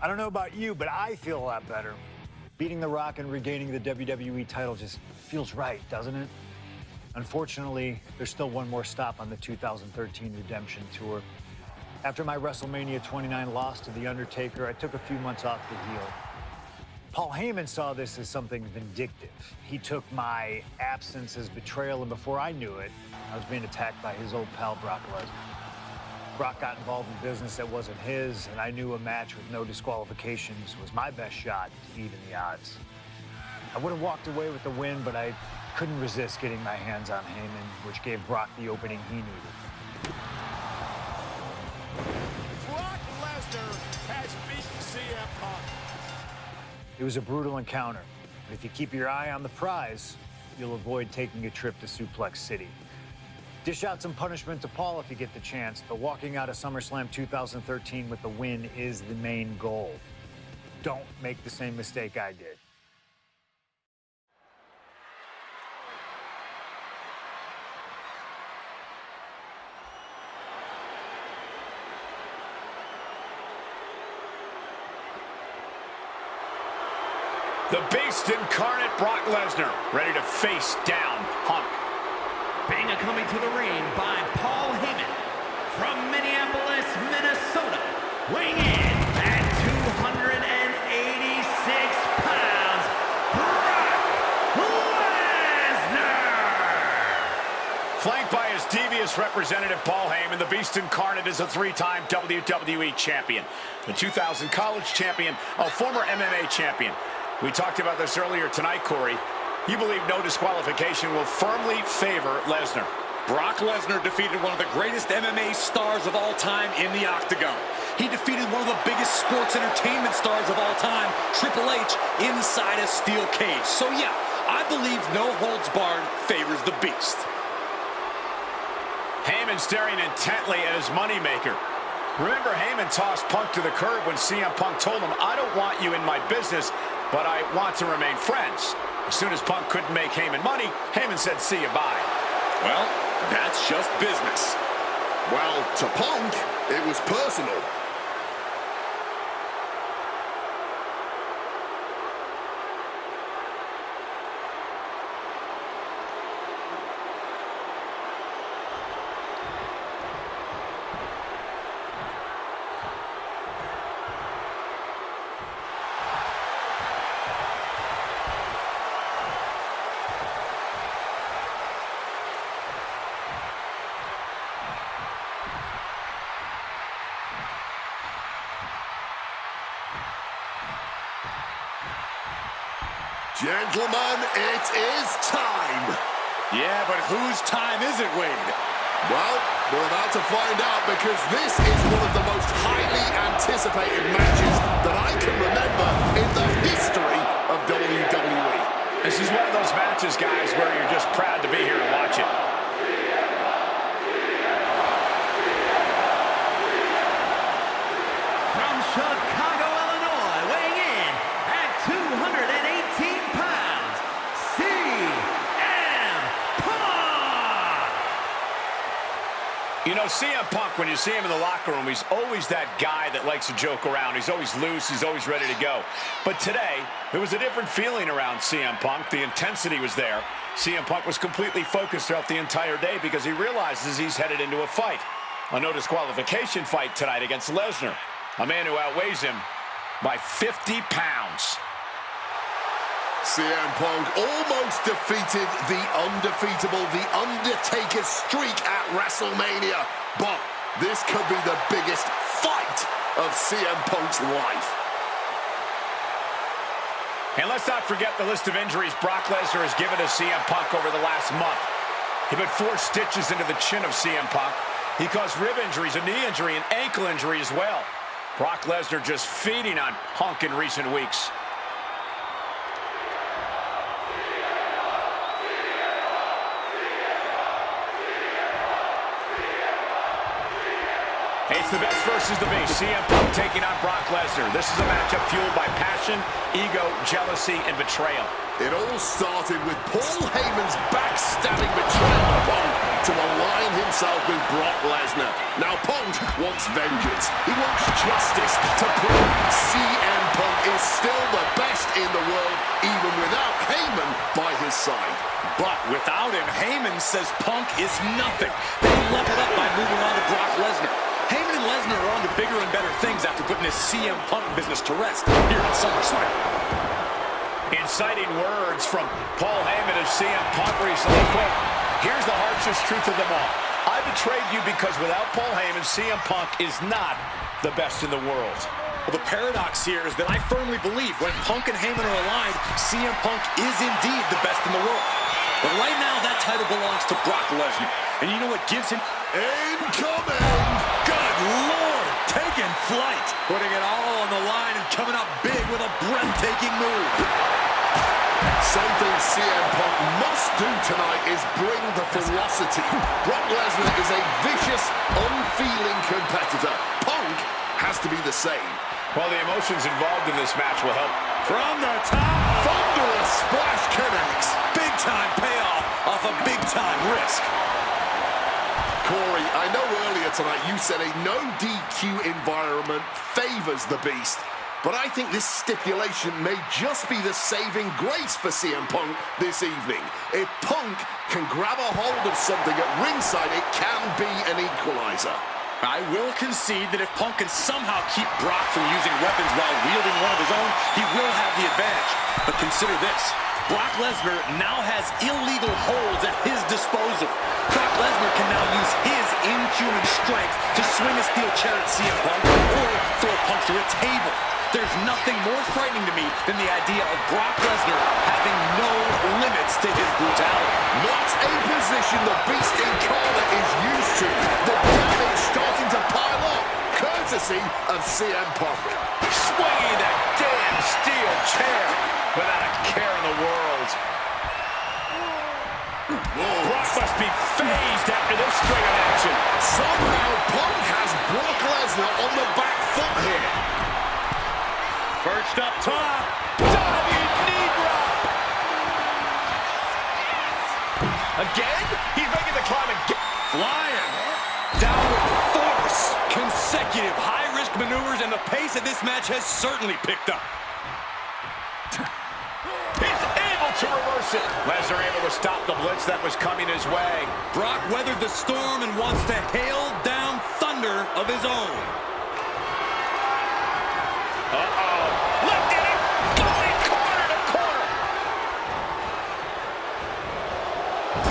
I don't know about you, but I feel a lot better. Beating The Rock and regaining the WWE title just feels right, doesn't it? Unfortunately, there's still one more stop on the 2013 Redemption Tour. After my WrestleMania 29 loss to The Undertaker, I took a few months off to heal. Paul Heyman saw this as something vindictive. He took my absence as betrayal, and before I knew it, I was being attacked by his old pal, Brock Lesnar. Brock got involved in business that wasn't his, and I knew a match with no disqualifications was my best shot to even the odds. I would have walked away with the win, but I couldn't resist getting my hands on Heyman, which gave Brock the opening he needed. Brock Lesnar has beaten CM Punk. It was a brutal encounter, but if you keep your eye on the prize, you'll avoid taking a trip to Suplex City. Dish out some punishment to Paul if you get the chance, but walking out of SummerSlam 2013 with the win is the main goal. Don't make the same mistake I did. The Beast incarnate Brock Lesnar, ready to face down Punk. Banga coming to the ring by Paul Heyman from Minneapolis, Minnesota, weighing in at 286 pounds, Brock Lesnar! Flanked by his devious representative Paul Heyman, the Beast incarnate is a three-time WWE champion, the 2000 college champion, a former MMA champion. We talked about this earlier tonight, Corey. You believe no disqualification will firmly favor Lesnar. Brock Lesnar defeated one of the greatest MMA stars of all time in the octagon. He defeated one of the biggest sports entertainment stars of all time, Triple H, inside a steel cage. So yeah, I believe no holds barred favors the Beast. Heyman staring intently at his moneymaker. Remember, Heyman tossed Punk to the curb when CM Punk told him, "I don't want you in my business, but I want to remain friends." As soon as Punk couldn't make Heyman money, Heyman said, "See you, bye." Well, that's just business. Well, to Punk, it was personal. Gentlemen, it is time. Yeah, but whose time is it, Wade? Well, we're about to find out because this is one of the most highly anticipated matches that I can remember in the history of WWE. This is one of those matches, guys, where you're just proud to be here to watch it. From Chicago, Illinois, weighing in at 218 pounds, CM Punk! You know, CM Punk, when you see him in the locker room, he's always that guy that likes to joke around. He's always loose. He's always ready to go. But today, there was a different feeling around CM Punk. The intensity was there. CM Punk was completely focused throughout the entire day because he realizes he's headed into a fight. A no disqualification fight tonight against Lesnar, a man who outweighs him by 50 pounds. CM Punk almost defeated the undefeatable, The Undertaker's streak at WrestleMania. But this could be the biggest fight of CM Punk's life. And let's not forget the list of injuries Brock Lesnar has given to CM Punk over the last month. He put 4 stitches into the chin of CM Punk. He caused rib injuries, a knee injury, and ankle injury as well. Brock Lesnar just feeding on Punk in recent weeks. It's the best versus the beast. CM Punk taking on Brock Lesnar. This is a matchup fueled by passion, ego, jealousy, and betrayal. It all started with Paul Heyman's backstabbing betrayal of Punk to align himself himself with Brock Lesnar. Now Punk wants vengeance. He wants justice to prove CM Punk is still the best in the world, even without Heyman by his side. But without him, Heyman says Punk is nothing. They leveled up by moving on to Brock Lesnar. Heyman and Lesnar are on to bigger and better things after putting this CM Punk business to rest here at SummerSlam. Inciting words from Paul Heyman of CM Punk recently. Quote, here's the harshest truth of them all. I betrayed you because without Paul Heyman, CM Punk is not the best in the world. Well, the paradox here is that I firmly believe when Punk and Heyman are aligned, CM Punk is indeed the best in the world. But right now, that title belongs to Brock Lesnar. And you know what gives him... Incoming! Good Lord! Taking flight! Putting it all on the line and coming up big with a breathtaking move. Something CM Punk must do tonight is bring the ferocity. Brock Lesnar is a vicious, unfeeling competitor. Punk has to be the same. Well, the emotions involved in this match will help. From the top, Thunderous splash connects. big-time payoff off a big-time risk. Corey, I know earlier tonight you said a no DQ environment favors the Beast, but I think this stipulation may just be the saving grace for CM Punk this evening. If Punk can grab a hold of something at ringside, it can be an equalizer. I will concede that if Punk can somehow keep Brock from using weapons while wielding one of his own, he will have the advantage. But consider this. Brock Lesnar now has illegal holds at his disposal. Brock Lesnar can now use his inhuman strength to swing a steel chair at CM Punk or throw Punk through a table. There's nothing more frightening to me than the idea of Brock Lesnar having no limits to his brutality. Not a position the Beast Incarnate is used to. The damage starting to pile up, courtesy of CM Punk. Swinging that damn steel chair without a care in the world. Brock must be phased after this string of action. Somehow Punk has Brock Lesnar on the back foot here. Perched up top. Diving knee drop. Again? He's making the climb again. Flying. Down with force. Consecutive high-risk maneuvers, and the pace of this match has certainly picked up. He's able to reverse it. Lesnar able to stop the blitz that was coming his way. Brock weathered the storm and wants to hail down thunder of his own. Uh-oh. Lifting it. Going corner to corner.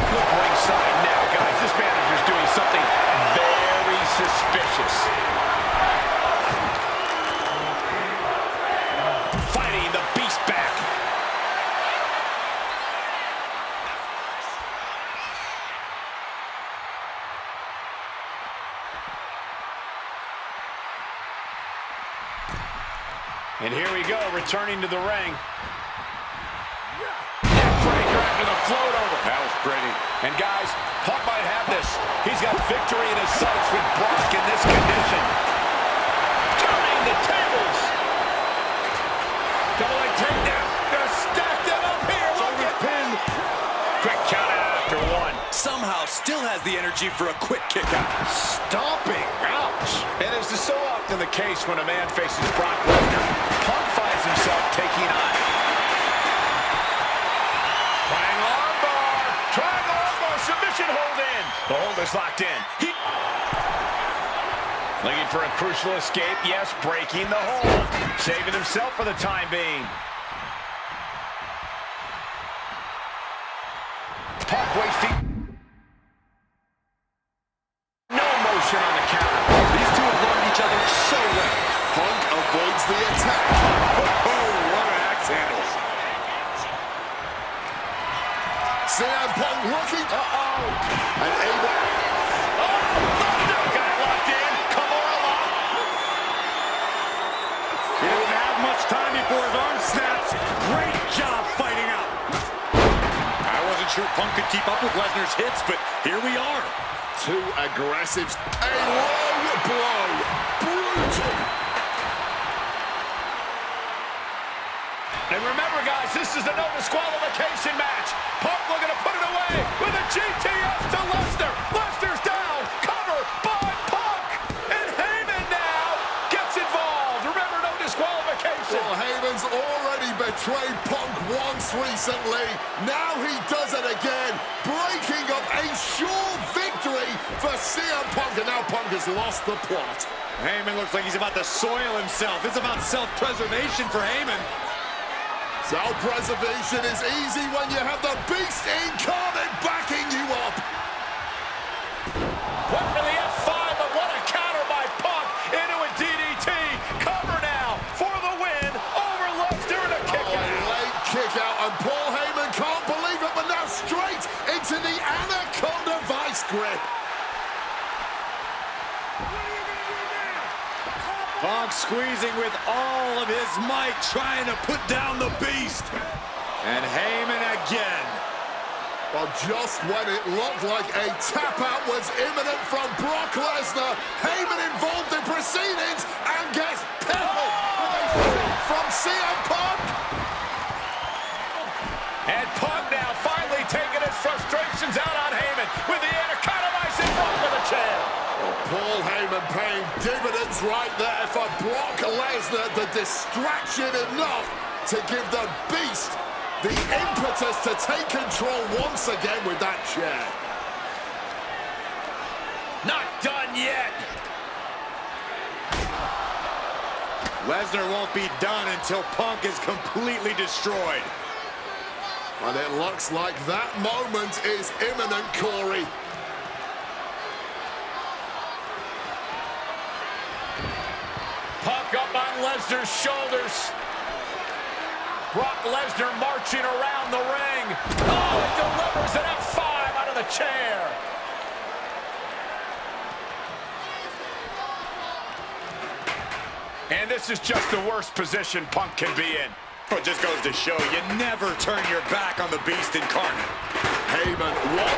Look ringside now, guys. This manager's doing something very suspicious. Fighting the Beast back. And here we go, returning to the ring. Neckbreaker after the float over. That was pretty. And guys, Punk might have this. He's got victory in his sights with Brock in this condition. Turning the tables. Double leg takedown. Gonna stack them up here. Look at pinned. Quick count out after one. Somehow still has the energy for a quick kick out. Stomping. Ouch. And as is so often the case when a man faces Brock Lesnar, Punk finds himself taking on. Triangle armbar. Triangle armbar. Submission hold in. The hold is locked in. Looking for a crucial escape. Yes, breaking the hold. Saving himself for the time being. Punk wasting no motion on the counter. These two have learned each other so well. Punk avoids the attack. Oh, what an axe handle. CM Punk looking. And able. Thunder got it locked in. Kimura lock. He doesn't have much time before his arm snaps. Great job fighting out. I wasn't sure Punk could keep up with Lesnar's hits, but here we are. Two aggressives. A low blow. Brutal. And remember, guys, this is a no disqualification match. Punk looking to put it away with a GTS to Lesnar. Lesnar's down. recently. Now he does it again, breaking up a sure victory for CM Punk, and now Punk has lost the plot. Heyman looks like he's about to soil himself. It's about self-preservation for Heyman. Self-preservation is easy when you have the Beast incarnate backing you up. Went for the F5, but what a counter by Punk into a DDT. Cover now for the win over Lesnar and a kick out. Late kick out, and Paul Heyman can't believe it, but now straight into the Anaconda Vice grip. Punk squeezing with all of his might, trying to put down the Beast. And Heyman again. Well, just when it looked like a tap-out was imminent from Brock Lesnar, Heyman involved in proceedings and gets peppered with a shot from CM Punk. And Punk now finally taking his frustrations out on Heyman with the Anaconda Vice in front of the chair. Well, Paul Heyman paying dividends right there for Brock Lesnar, the distraction enough to give the Beast the impetus to take control once again with that chair. Not done yet. Lesnar won't be done until Punk is completely destroyed. And it looks like that moment is imminent, Corey. Punk up on Lesnar's shoulders. Brock Lesnar marching around the ring. Oh, it delivers an F5 out of the chair. And this is just the worst position Punk can be in. It just goes to show you never turn your back on the Beast incarnate. Heyman, what?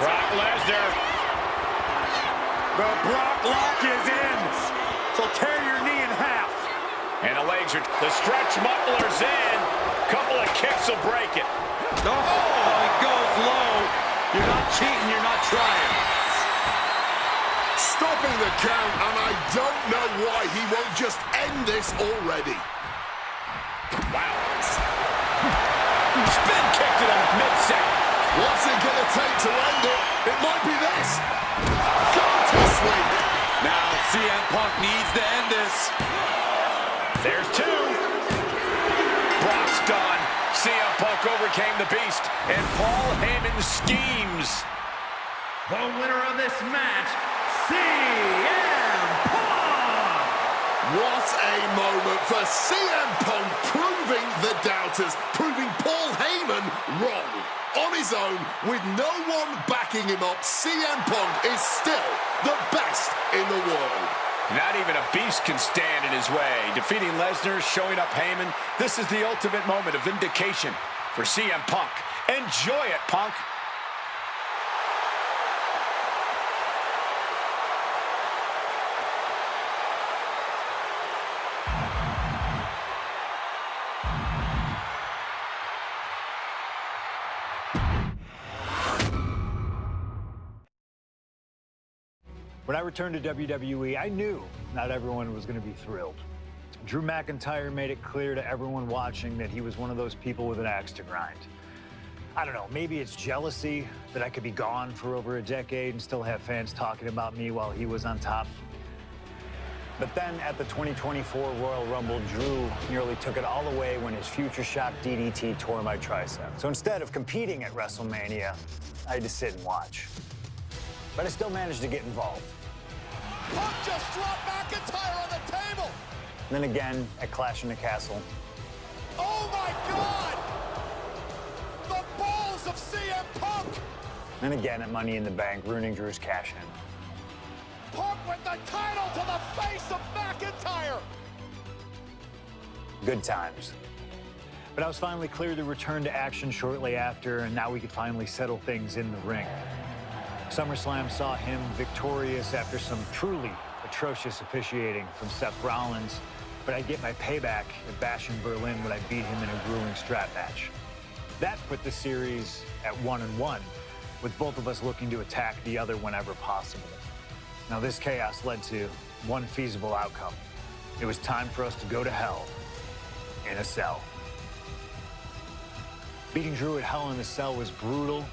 Brock Lesnar. The Brock lock is in. So tear your knee in half. And the legs are, the stretch muffler's in. Couple of kicks will break it. Oh, it goes low. You're not cheating, you're not trying. Stopping the count, and I don't know why he won't just end this already. Wow. Spin kick to the midsection. What's it gonna take to end it? It might be this. Gone to sleep. Now CM Punk needs to end this. There's two. Brock's done. CM Punk overcame the Beast, and Paul Heyman schemes. The winner of this match, CM Punk! What a moment for CM Punk, proving the doubters, proving Paul Heyman wrong. On his own, with no one backing him up, CM Punk is still the best in the world. Not even a Beast can stand in his way. Defeating Lesnar, showing up Heyman. This is the ultimate moment of vindication for CM Punk. Enjoy it, Punk. When I returned to WWE, I knew not everyone was going to be thrilled. Drew McIntyre made it clear to everyone watching that he was one of those people with an axe to grind. I don't know, maybe it's jealousy that I could be gone for over a decade and still have fans talking about me while he was on top. But then at the 2024 Royal Rumble, Drew nearly took it all away when his Future Shock DDT tore my tricep. So instead of competing at WrestleMania, I had to sit and watch. But I still managed to get involved. Punk just dropped McIntyre on the table. Then again at Clash in the Castle. Oh my God! The balls of CM Punk! Then again at Money in the Bank, ruining Drew's cash-in. Punk with the title to the face of McIntyre! Good times. But I was finally cleared to return to action shortly after, and now we could finally settle things in the ring. SummerSlam saw him victorious after some truly atrocious officiating from Seth Rollins, but I'd get my payback at Bash in Berlin when I beat him in a grueling strap match. That put the series at 1-1, with both of us looking to attack the other whenever possible. Now this chaos led to one feasible outcome. It was time for us to go to hell in a Cell. Beating Drew at Hell in a Cell was brutal,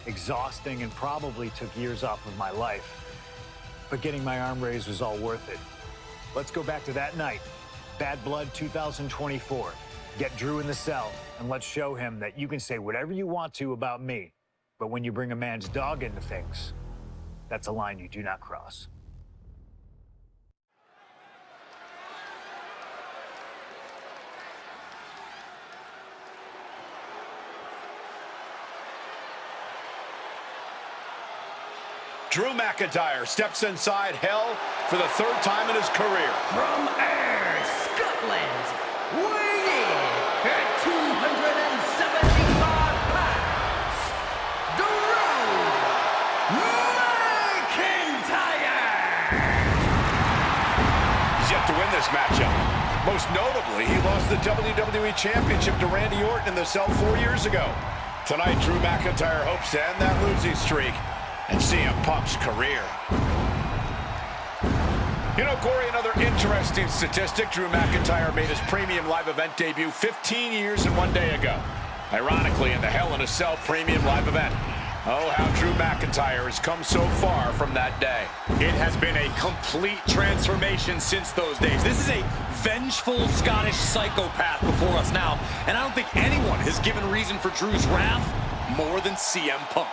exhausting, and probably took years off of my life. But getting my arm raised was all worth it. Let's go back to that night, Bad Blood 2024. Get Drew in the Cell, and let's show him that you can say whatever you want to about me, but when you bring a man's dog into things, that's a line you do not cross. Drew McIntyre steps inside Hell for the third time in his career. From Ayr, Scotland, weighing in at 275 pounds, Drew McIntyre! He's yet to win this matchup. Most notably, he lost the WWE Championship to Randy Orton in the Cell 4 years ago. Tonight, Drew McIntyre hopes to end that losing streak and CM Punk's career. You know, Corey, another interesting statistic. Drew McIntyre made his premium live event debut 15 years and 1 day ago. Ironically, in the Hell in a Cell premium live event. Oh, how Drew McIntyre has come so far from that day. It has been a complete transformation since those days. This is a vengeful Scottish psychopath before us now, and I don't think anyone has given reason for Drew's wrath more than CM Punk.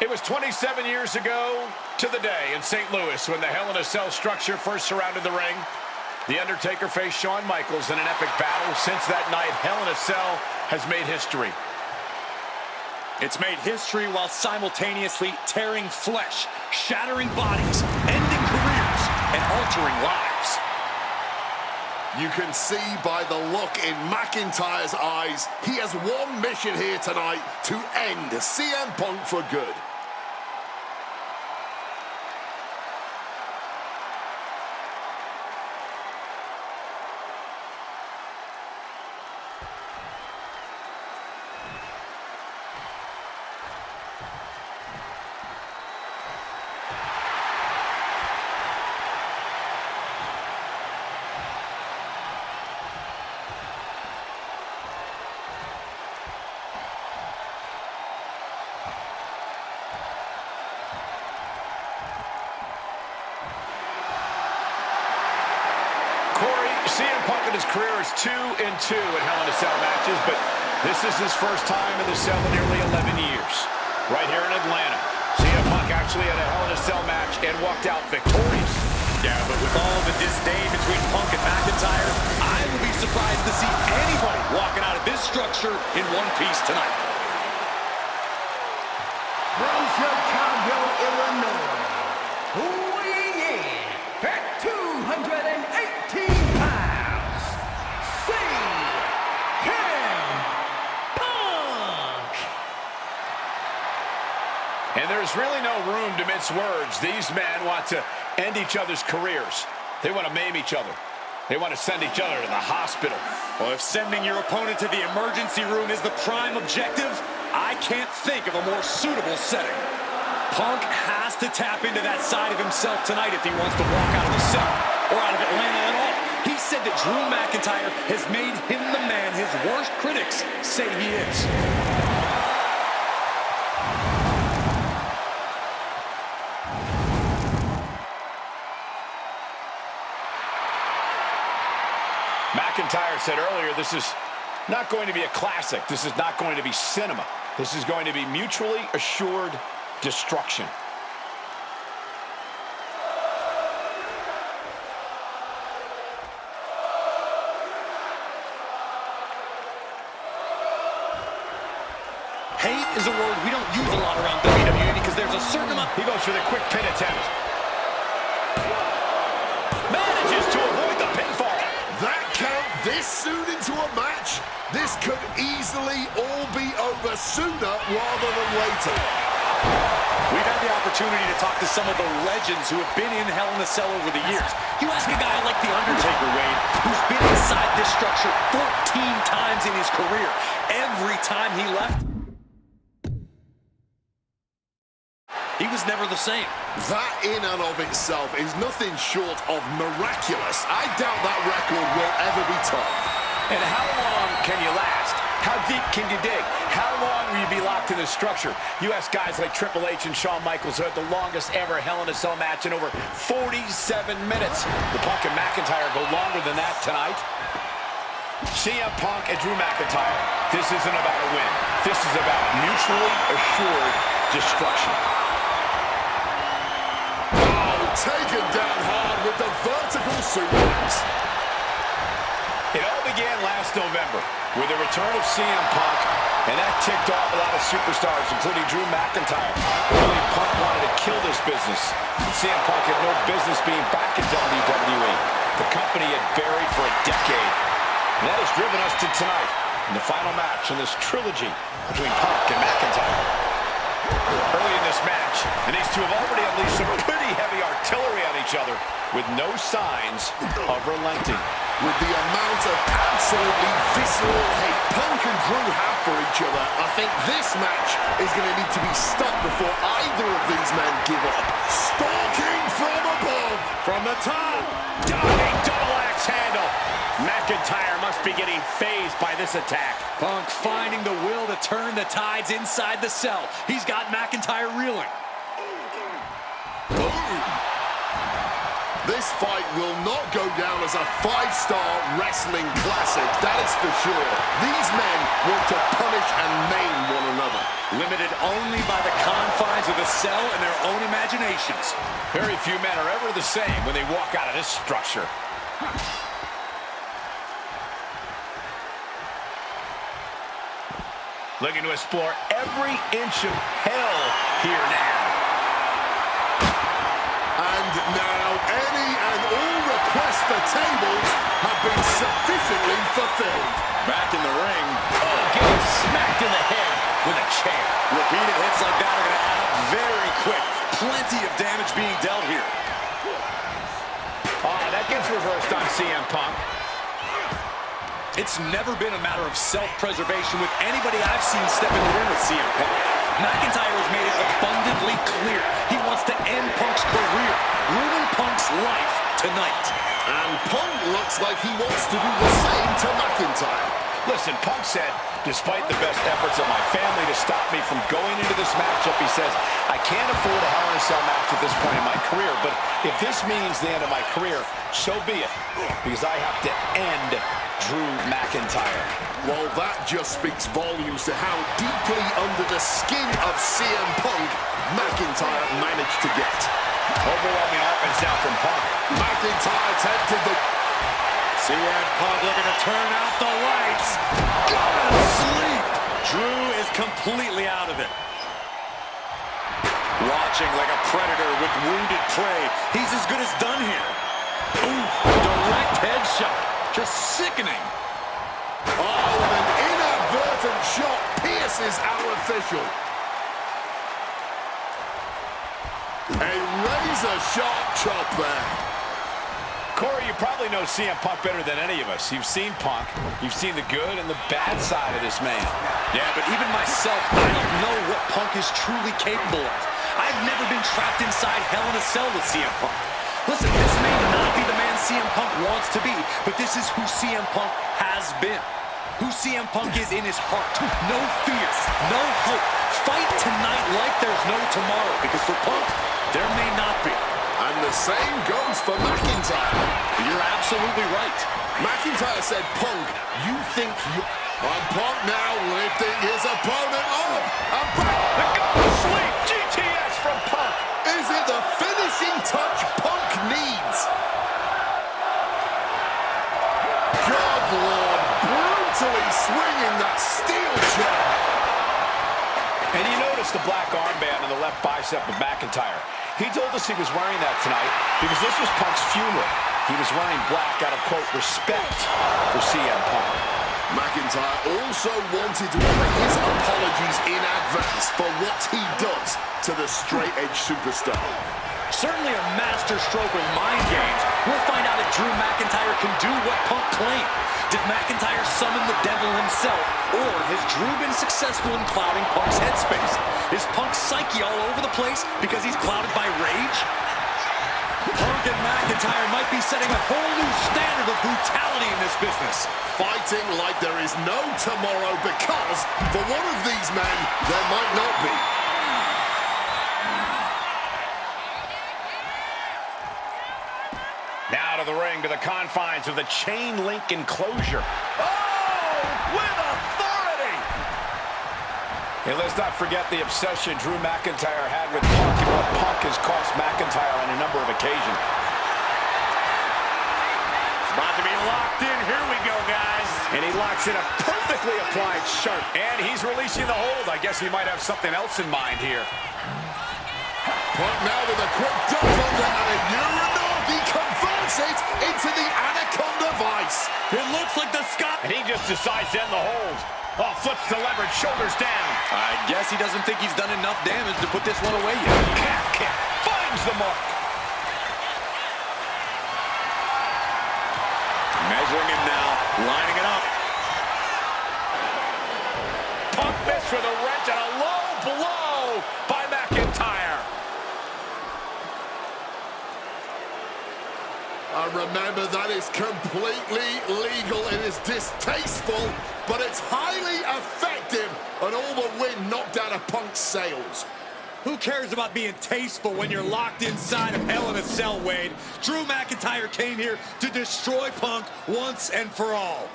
It was 27 years ago to the day in St. Louis when the Hell in a Cell structure first surrounded the ring. The Undertaker faced Shawn Michaels in an epic battle. Since that night, Hell in a Cell has made history. It's made history while simultaneously tearing flesh, shattering bodies, ending careers, and altering lives. You can see by the look in McIntyre's eyes, he has one mission here tonight: to end CM Punk for good. CM Punk in his career is 2-2 in Hell in a Cell matches, but this is his first time in the Cell in nearly 11 years. Right here in Atlanta, CM Punk actually had a Hell in a Cell match and walked out victorious. Yeah, but with all the disdain between Punk and McIntyre, I would be surprised to see anybody walking out of this structure in one piece tonight. From Chicago, Illinois, weighing in at 218 pounds, CM Punk! And there's really no room to mince words. These men want to end each other's careers. They want to maim each other. They want to send each other to the hospital. Well, if sending your opponent to the emergency room is the prime objective, I can't think of a more suitable setting. Punk has to tap into that side of himself tonight if he wants to walk out of the Cell, or out of Atlanta at all. He said that Drew McIntyre has made him the man his worst critics say he is. McIntyre said earlier, this is not going to be a classic. This is not going to be cinema. This is going to be mutually assured destruction. Hate is a word we don't use a lot around WWE because there's a certain amount. He goes for the quick pin attempt. Manages to avoid the pinfall. That count this soon into a match? This could easily all be over sooner rather than later. We've had the opportunity to talk to some of the legends who have been in Hell in a Cell over the years. You ask a guy like The Undertaker, Wade, who's been inside this structure 14 times in his career. Every time he left, he was never the same. That in and of itself is nothing short of miraculous. I doubt that record will ever be topped. And how long can you last? How deep can you dig? How long will you be locked in this structure? You ask guys like Triple H and Shawn Michaels who had the longest ever Hell in a Cell match in over 47 minutes. The Punk and McIntyre go longer than that tonight. CM Punk and Drew McIntyre. This isn't about a win. This is about mutually assured destruction. Oh, taken down hard with the vertical suplex. It all began last November with the return of CM Punk, and that ticked off a lot of superstars, including Drew McIntyre. Really, Punk wanted to kill this business. CM Punk had no business being back in WWE. The company had buried for a decade. And that has driven us to tonight, in the final match in this trilogy between Punk and McIntyre. Early in this match, and these two have already unleashed some pretty heavy artillery on each other with no signs of relenting. With the amount of absolutely visceral hate Punk and Drew have for each other, I think this match is going to need to be stopped before either of these men give up. Stalking from above. From the top, diving double axe handle. McIntyre must be getting phased by this attack. Punk finding the will to turn the tides inside the cell. He's got McIntyre reeling. Boom. This fight will not go down as a 5-star wrestling classic, that is for sure. These men want to punish and maim one another. Limited only by the confines of the cell and their own imaginations. Very few men are ever the same when they walk out of this structure. Looking to explore every inch of hell here now. And now any and all requests for tables have been sufficiently fulfilled. Back in the ring. Oh, getting smacked in the head with a chair. Repeated hits like that are going to add up very quick. Plenty of damage being dealt here. Oh, that gets reversed on CM Punk. It's never been a matter of self-preservation with anybody I've seen step in the ring with CM Punk. McIntyre has made it abundantly clear he wants to end Punk's career, ruining Punk's life tonight. And Punk looks like he wants to do the same to McIntyre. Listen, Punk said, despite the best efforts of my family to stop me from going into this matchup, he says, I can't afford a Hell in a Cell match at this point in my career, but if this means the end of my career, so be it, because I have to end Drew McIntyre. Well, that just speaks volumes to how deeply under the skin of CM Punk McIntyre managed to get. Overwhelming offense now from Punk. McIntyre tempted the... CM Punk looking to turn out the lights. Go to sleep. Drew is completely out of it. Watching like a predator with wounded prey. He's as good as done here. Ooh, direct headshot. Just sickening. Oh, an inadvertent shot pierces our official. A razor-sharp chop there. Corey, you probably know CM Punk better than any of us. You've seen Punk. You've seen the good and the bad side of this man. Yeah, but even myself, I don't know what Punk is truly capable of. I've never been trapped inside Hell in a Cell with CM Punk. Listen, this may not be the man CM Punk wants to be, but this is who CM Punk has been. Who CM Punk is in his heart. No fears, no hope. Fight tonight like there's no tomorrow, because for Punk, there may not be. And the same goes for McIntyre. You're absolutely right. McIntyre said, Punk, you think you... And Punk now lifting his opponent up. And The go sleep GTS from Punk. is it the finishing touch Punk needs? God, Lord, brutally swinging that steel chair. And you notice the black armband on the left bicep of McIntyre. He told us he was wearing that tonight because this was Punk's funeral. He was wearing black out of, quote, respect for CM Punk. McIntyre also wanted to offer his apologies in advance for what he does to the straight-edge superstar. Certainly a master stroke of mind games. We'll find out if Drew McIntyre can do what Punk claimed. Did McIntyre summon the devil himself, or has Drew been successful in clouding Punk's headspace? Is Punk's psyche all over the place because he's clouded by rage? Punk and McIntyre might be setting a whole new standard of brutality in this business. Fighting like there is no tomorrow because, for one of these men, there might not be. Now to the ring, to the confines of the chain link enclosure. Oh, with authority! And let's not forget the obsession Drew McIntyre had with Punk and what Punk has cost McIntyre on a number of occasions. It's about to be locked in. Here we go, guys. And he locks in a perfectly applied sharp. And he's releasing the hold. I guess he might have something else in mind here. Punk now with a quick dive under and a Uranagi converts it into the Anaconda Vice. It looks like the Scott. And he just decides to end the hold. Oh, flips the leverage, shoulders down. I guess he doesn't think he's done enough damage to put this one away yet. Calf kick finds the mark. Measuring him now, lining it up. Punk missed with a wrench and a low blow by McIntyre. Remember, that is completely legal. It is distasteful, but it's highly effective, and all the wind knocked out of Punk's sails. Who cares about being tasteful when you're locked inside of Hell in a Cell, Wade? Drew McIntyre came here to destroy Punk once and for all.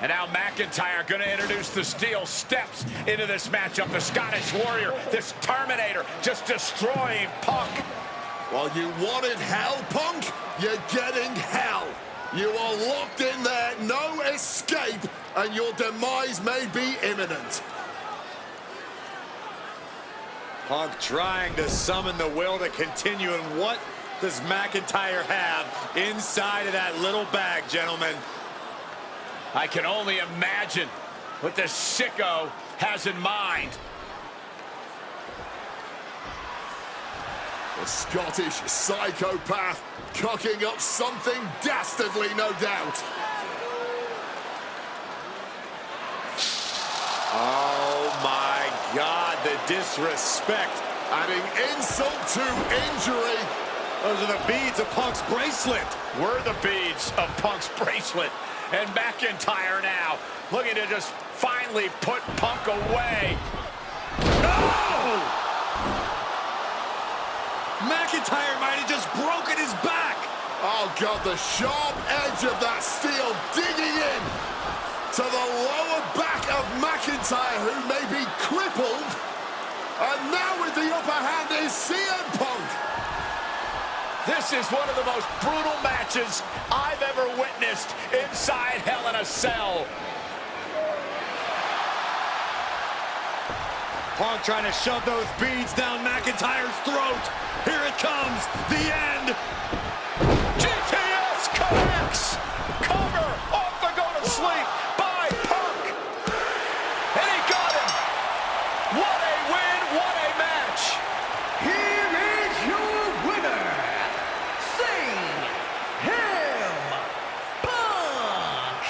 And now McIntyre going to introduce the steel steps into this matchup. The Scottish Warrior, this Terminator, just destroying Punk. Well, you wanted hell, Punk? You're getting hell. You are locked in there, no escape, and your demise may be imminent. Punk trying to summon the will to continue, and what does McIntyre have inside of that little bag, gentlemen? I can only imagine what this sicko has in mind. The Scottish psychopath cooking up something dastardly, no doubt. Oh my God, the disrespect. Adding insult to injury. Those are the beads of Punk's bracelet. We're the beads of Punk's bracelet. And McIntyre now looking to just finally put Punk away. No! McIntyre might have just broken his back. Oh, God, the sharp edge of that steel digging in to the lower back of McIntyre, who may be crippled. And now with the upper hand is CM Punk. This is one of the most brutal matches I've ever witnessed inside Hell in a Cell. Punk trying to shove those beads down McIntyre's throat. Here it comes, the end. GTS connects. Cover off the go to sleep by Punk. And he got him. What a win, what a match. Here is your winner, CM Punk.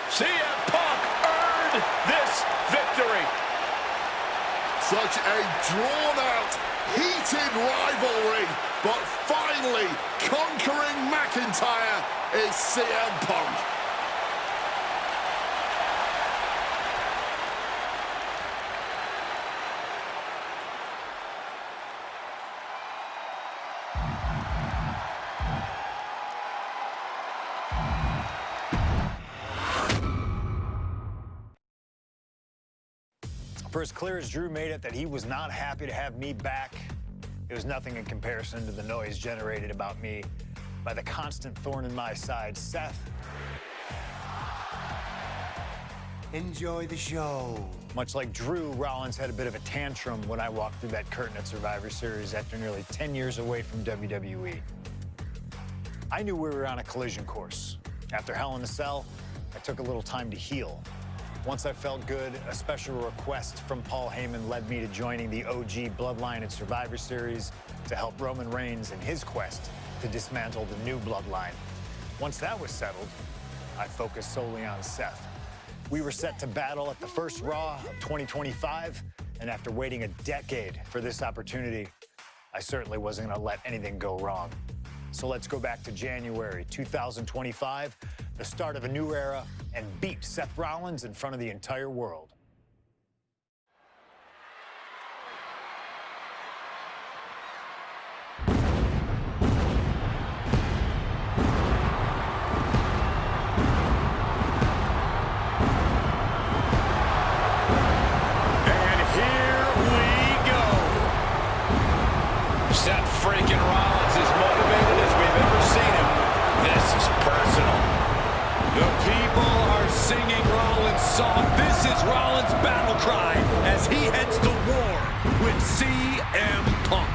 CM Punk earned this victory. Such a drawn-out, heated rivalry, but finally conquering McIntyre is CM Punk. For as clear as Drew made it that he was not happy to have me back, it was nothing in comparison to the noise generated about me by the constant thorn in my side, Seth. Enjoy the show. Much like Drew, Rollins had a bit of a tantrum when I walked through that curtain at Survivor Series after nearly 10 years away from WWE. I knew we were on a collision course. After Hell in a Cell, I took a little time to heal. Once I felt good, a special request from Paul Heyman led me to joining the OG Bloodline at Survivor Series to help Roman Reigns in his quest to dismantle the new Bloodline. Once that was settled, I focused solely on Seth. We were set to battle at the first Raw of 2025, and after waiting a decade for this opportunity, I certainly wasn't going to let anything go wrong. So let's go back to January 2025, the start of a new era, and beat Seth Rollins in front of the entire world. Seth freaking Rollins is motivated as we've ever seen him. This is personal. The people are singing Rollins' song. This is Rollins' battle cry as he heads to war with CM Punk.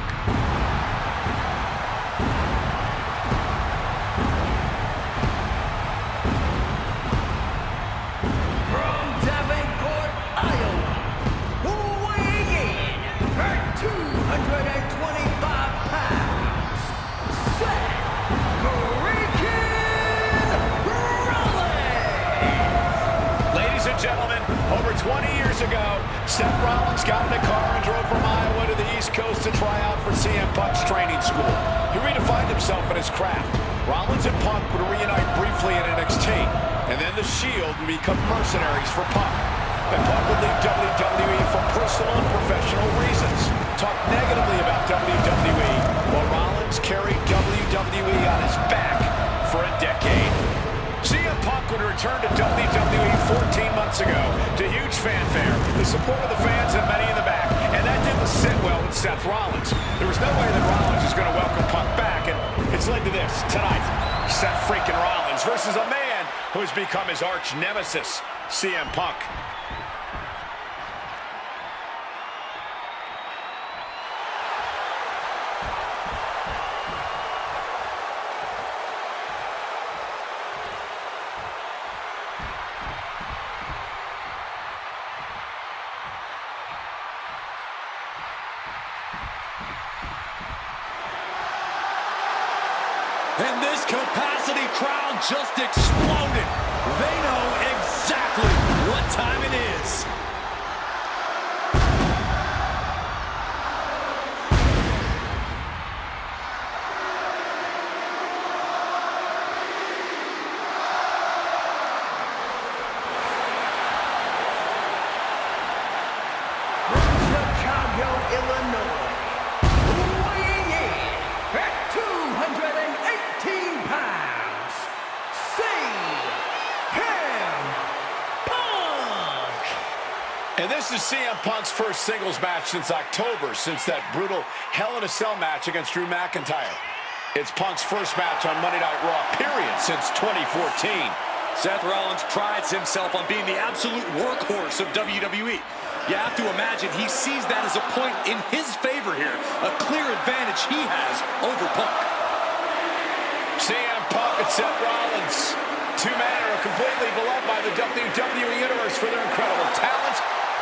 From Davenport, Iowa, weighing in at 225 pounds, Seth freaking Rollins! Ladies and gentlemen, over 20 years ago, Seth Rollins got in a car and drove from Iowa to the East Coast to try out for CM Punk's training school. He redefined himself in his craft. Rollins and Punk would reunite briefly in NXT, and then the Shield would become mercenaries for Punk. And Punk would leave WWE for personal and professional reasons. Talk negatively about WWE, while Rollins carried WWE on his back for a decade. CM Punk would return to WWE 14 months ago to huge fanfare, the support of the fans and many in the back, and that didn't sit well with Seth Rollins. There was no way that Rollins was going to welcome Punk back, and it's led to this tonight. Seth freaking Rollins versus a man who has become his arch nemesis, CM Punk. And this capacity crowd just exploded. They know exactly what time it is. From Chicago, Illinois, weighing in at 218 pounds, CM Punk! And this is CM Punk's first singles match since October, since that brutal Hell in a Cell match against Drew McIntyre. It's Punk's first match on Monday Night Raw, period, since 2014. Seth Rollins prides himself on being the absolute workhorse of WWE. You have to imagine he sees that as a point in his favor here, a clear advantage he has over Punk. CM Punk and Seth Rollins, two men who are completely beloved by the WWE Universe for their incredible talent,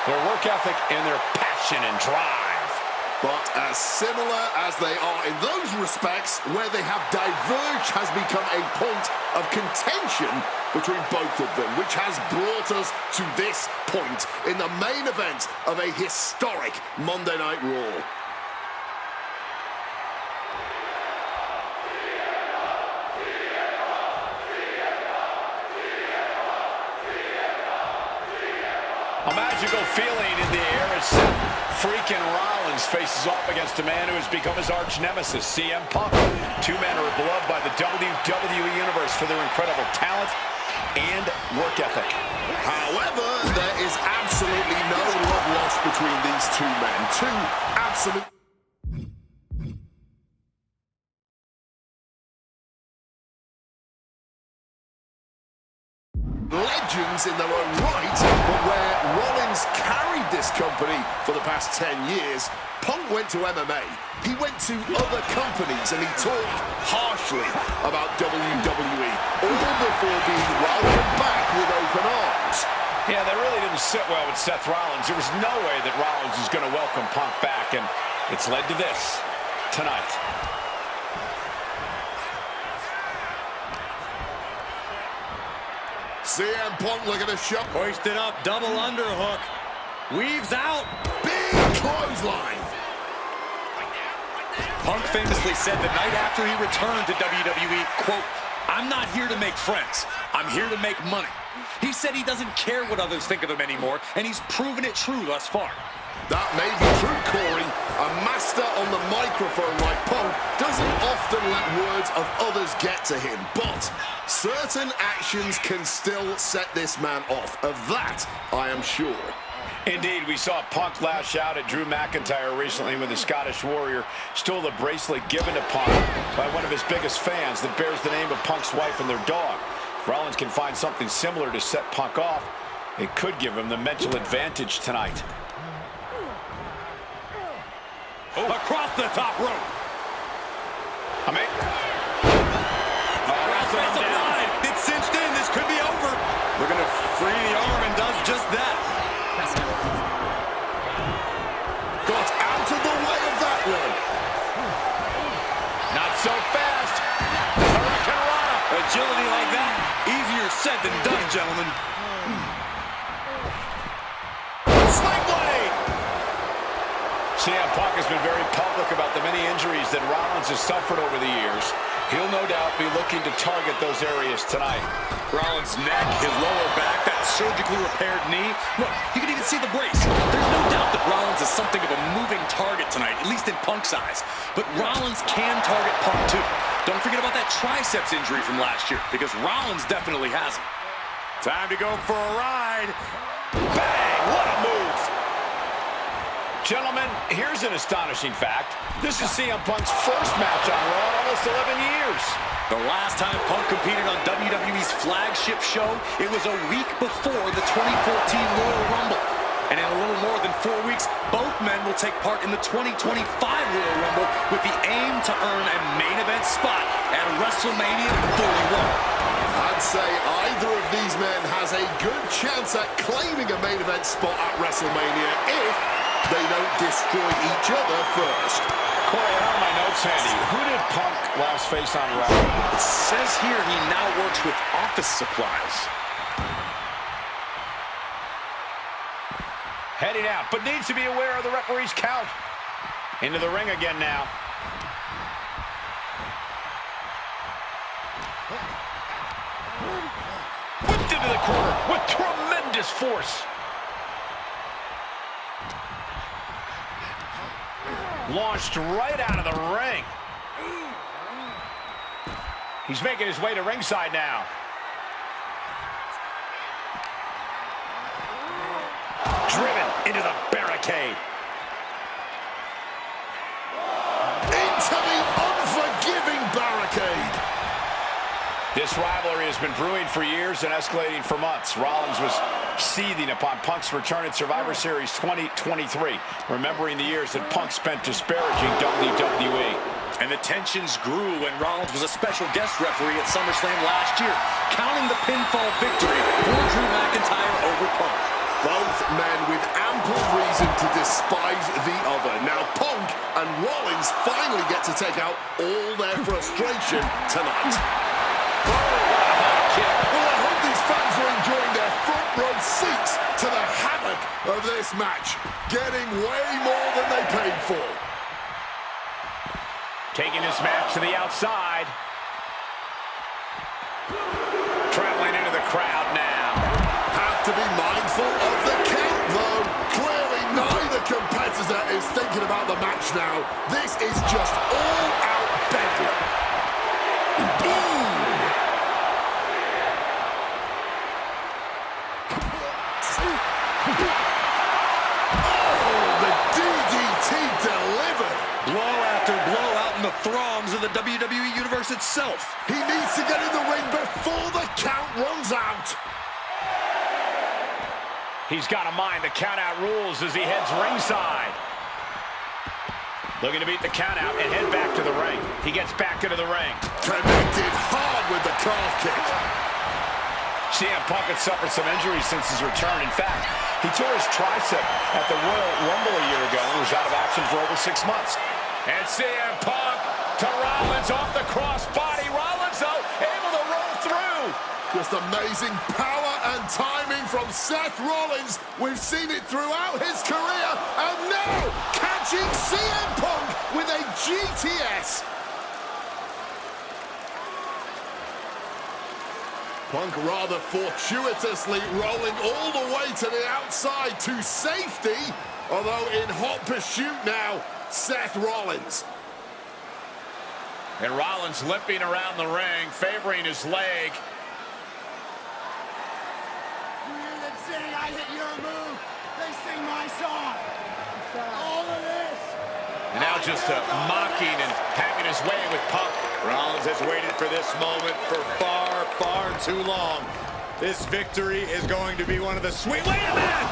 their work ethic, and their passion and drive. But as similar as they are in those respects, where they have diverged has become a point of contention between both of them, which has brought us to this point in the main event of a historic Monday Night Raw. A magical feeling in the air as Seth freaking Rollins faces off against a man who has become his arch nemesis, CM Punk. Two men are beloved by the WWE Universe for their incredible talent and work ethic. However, there is absolutely no love lost between these two men. Two absolute legends in their own right, but where Rollins carried this company for the past 10 years, Punk went to MMA. He went to other companies and he talked harshly about WWE, all before being welcomed back with open arms. Yeah, that really didn't sit well with Seth Rollins. There was no way that Rollins was going to welcome Punk back, and it's led to this tonight. CM Punk looking to shove. Hoisted up, double underhook. Weaves out. Big clothesline. Punk famously said the night after he returned to WWE, quote, "I'm not here to make friends. I'm here to make money." He said he doesn't care what others think of him anymore, and he's proven it true thus far. That may be true, Corey. A master on the microphone like Punk doesn't often let words of others get to him, but certain actions can still set this man off. Of that, I am sure. Indeed, we saw Punk lash out at Drew McIntyre recently when the Scottish Warrior stole the bracelet given to Punk by one of his biggest fans that bears the name of Punk's wife and their dog. If Rollins can find something similar to set Punk off, it could give him the mental advantage tonight. Across the top rope. It's cinched in. This could be over. Looking to free the arm and does just that. Got out of the way of that one. Not so fast. Hurricanrana. Agility like that. Easier said than done, gentlemen. Sling blade. CM Punk has been very public about the many injuries that Rollins has suffered over the years. He'll no doubt be looking to target those areas tonight. Rollins' neck, his lower back, that surgically repaired knee. Look, you can even see the brace. There's no doubt that Rollins is something of a moving target tonight, at least in Punk's eyes. But Rollins can target Punk too. Don't forget about that triceps injury from last year, because Rollins definitely has it. Time to go for a ride. Bang! What a move! Gentlemen, here's an astonishing fact. This is CM Punk's first match on Raw in almost 11 years. The last time Punk competed on WWE's flagship show, it was a week before the 2014 Royal Rumble. And in a little more than 4 weeks, both men will take part in the 2025 Royal Rumble with the aim to earn a main event spot at WrestleMania 41. I'd say either of these men has a good chance at claiming a main event spot at WrestleMania if they don't destroy each other first. Corey, I have my notes handy. Who did Punk last face on Raw? It says here he now works with office supplies. Heading out, but needs to be aware of the referee's count. Into the ring again now. Whipped into the corner with tremendous force. Launched right out of the ring. He's making his way to ringside now. Driven into the barricade. Into the unforgiving barricade. This rivalry has been brewing for years and escalating for months. Rollins was seething upon Punk's return at Survivor Series 2023, remembering the years that Punk spent disparaging WWE. And the tensions grew when Rollins was a special guest referee at SummerSlam last year, counting the pinfall victory for Drew McIntyre over Punk. Both men with ample reason to despise the other. Now Punk and Rollins finally get to take out all their frustration tonight. Well, I hope these fans are enjoying their front row seats to the havoc of this match, getting way more than they paid for. Taking this match to the outside. Traveling into the crowd now. Have to be mindful of the count, though. Clearly, neither competitor is thinking about the match now. This is just all-out bedlam. The DDT delivered. Blow after blow out in the throngs of the WWE Universe itself. He needs to get in the ring before the count runs out. He's got to mind the count-out rules as he heads ringside. Looking to beat the count-out and head back to the ring. He gets back into the ring. Connected hard with the calf kick. CM Punk had suffered some injuries since his return. In fact, he tore his tricep at the Royal Rumble a year ago and was out of action for over 6 months. And CM Punk to Rollins off the crossbody. Rollins, though, able to roll through. Just amazing power and timing from Seth Rollins. We've seen it throughout his career. And now, catching CM Punk with a GTS. Punk rather fortuitously rolling all the way to the outside to safety. Although in hot pursuit now, Seth Rollins. And Rollins limping around the ring, favoring his leg. You hear them saying, I hit your move. They sing my song. All of this. And now just mocking and having his way with Punk. Rollins has waited for this moment for far, far too long. This victory is going to be one of the sweet... Wait a minute!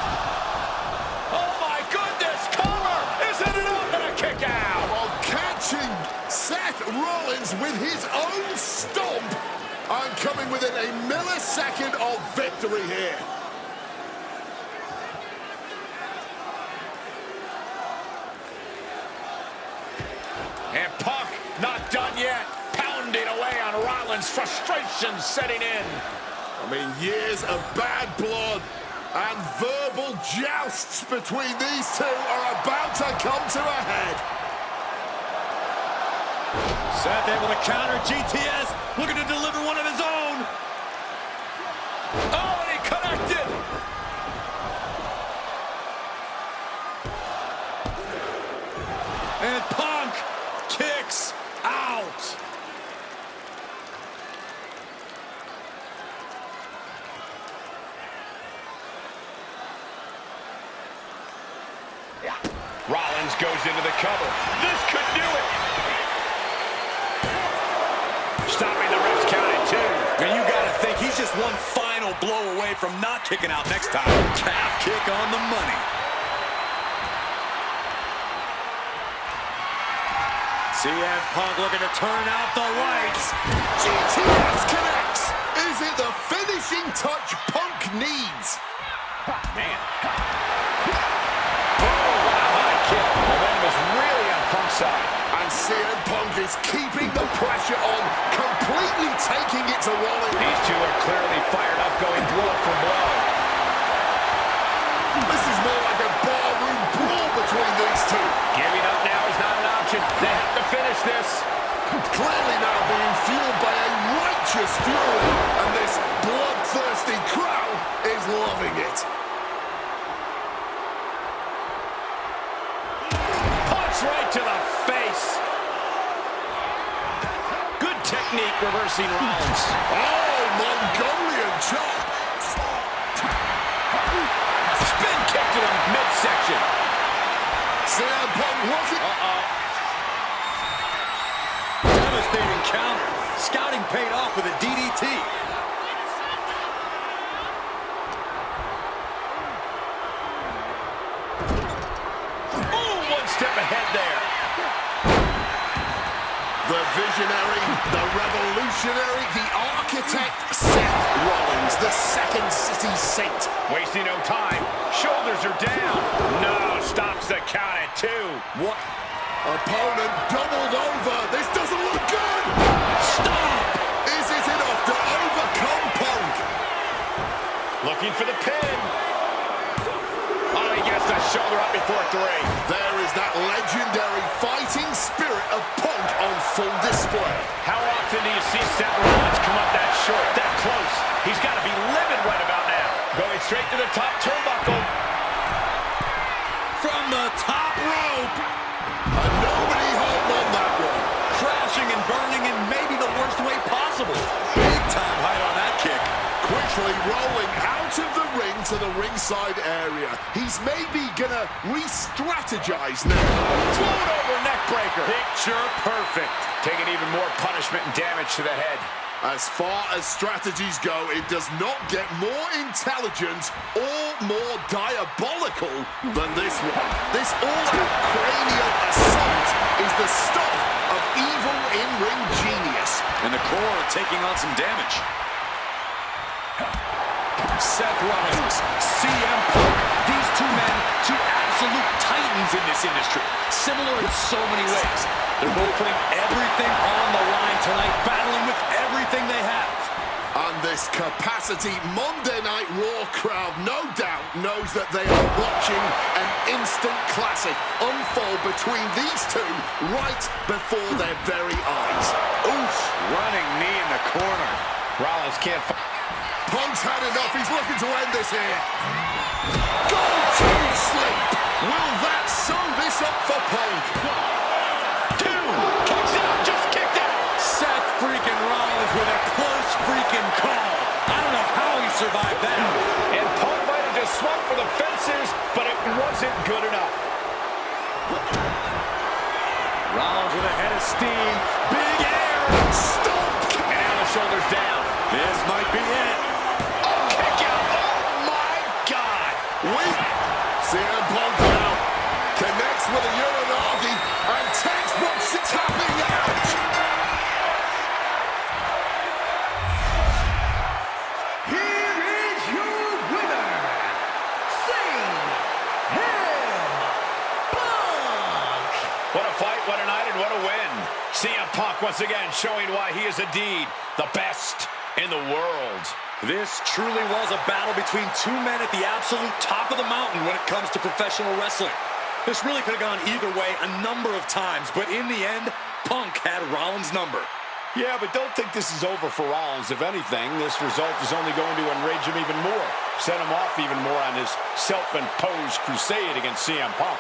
Oh my goodness! Cover! Isn't it up and a kick out? While catching Seth Rollins with his own stomp. I'm coming within a millisecond of victory here. And Punk not done yet. Pounding away on Rollins. Frustration setting in. I mean, years of bad blood and verbal jousts between these two are about to come to a head. Seth able to counter GTS, looking to deliver one of his own. Oh, and he connected. And Punk kicks out. Rollins goes into the cover. This could do it. Stopping the ref's count at 2. And you got to think he's just one final blow away from not kicking out next time. Calf kick on the money. CM Punk looking to turn out the lights. GTS connects. Is it the finishing touch Punk needs? Man. Momentum is really on Punk's side. And CM Punk is keeping the pressure on, completely taking it to Rollins. These two are clearly fired up, going blow for blow. This is more like a barroom brawl between these two. Giving up now is not an option. They have to finish this. Clearly now being fueled by a righteous fury. And this bloodthirsty crowd is loving it. Right to the face. Good technique reversing Rollins. Oh, Mongolian chop. Spin kick to the midsection. CM Punk looking. Devastating counter. Scouting paid off with a DDT. Step ahead there. The visionary, the revolutionary, the architect, Seth Rollins, the Second City Saint. Wasting no time. Shoulders are down. No, stops the count at 2. What? Opponent doubled over. This doesn't look good. Stop. Is it enough to overcome Punk? Looking for the pin. Oh, he gets the shoulder up before 3. There is that legendary fighting spirit of Punk on full display. How often do you see Seth Rollins come up that short, that close? He's got to be livid right about now. Going straight to the top turnbuckle. From the top rope. And nobody home on that one. Crashing and burning in maybe the worst way possible. Big time height on that kick. Quickly rolling out of the ring to the ringside area. He's maybe gonna re-strategize now. Float over neck breaker. Picture perfect. Taking even more punishment and damage to the head. As far as strategies go, it does not get more intelligent or more diabolical than this one. This all-out cranial assault is the stuff of evil in-ring genius. And the core taking on some damage. Seth Rollins, CM Punk, these two men, two absolute titans in this industry. Similar in so many ways. They're both putting everything on the line tonight, battling with everything they have. And this capacity Monday Night Raw crowd no doubt knows that they are watching an instant classic unfold between these two right before their very eyes. Oof, running knee in the corner. Rollins can't... Punk's had enough. He's looking to end this here. Go to sleep. Will that sew this up for Punk? 2, kicks out, just kicked out. Seth freaking Rollins with a close freaking call. I don't know how he survived that. And Punk might have just swung for the fences, but it wasn't good enough. Rollins with a head of steam. Big air. Stop. And now the shoulders down. This might be it. Kick out. Oh, my God. CM Punk now connects with a Uranagi and textbooks tapping out. Here is your winner, Punk! What a fight, what a night, and what a win. CM Punk once again showing why he is indeed the best in the world. This truly was a battle between two men at the absolute top of the mountain when it comes to professional wrestling. This really could have gone either way a number of times, but in the end, Punk had Rollins' number. Yeah, but don't think this is over for Rollins. If anything, this result is only going to enrage him even more, set him off even more on his self-imposed crusade against CM Punk.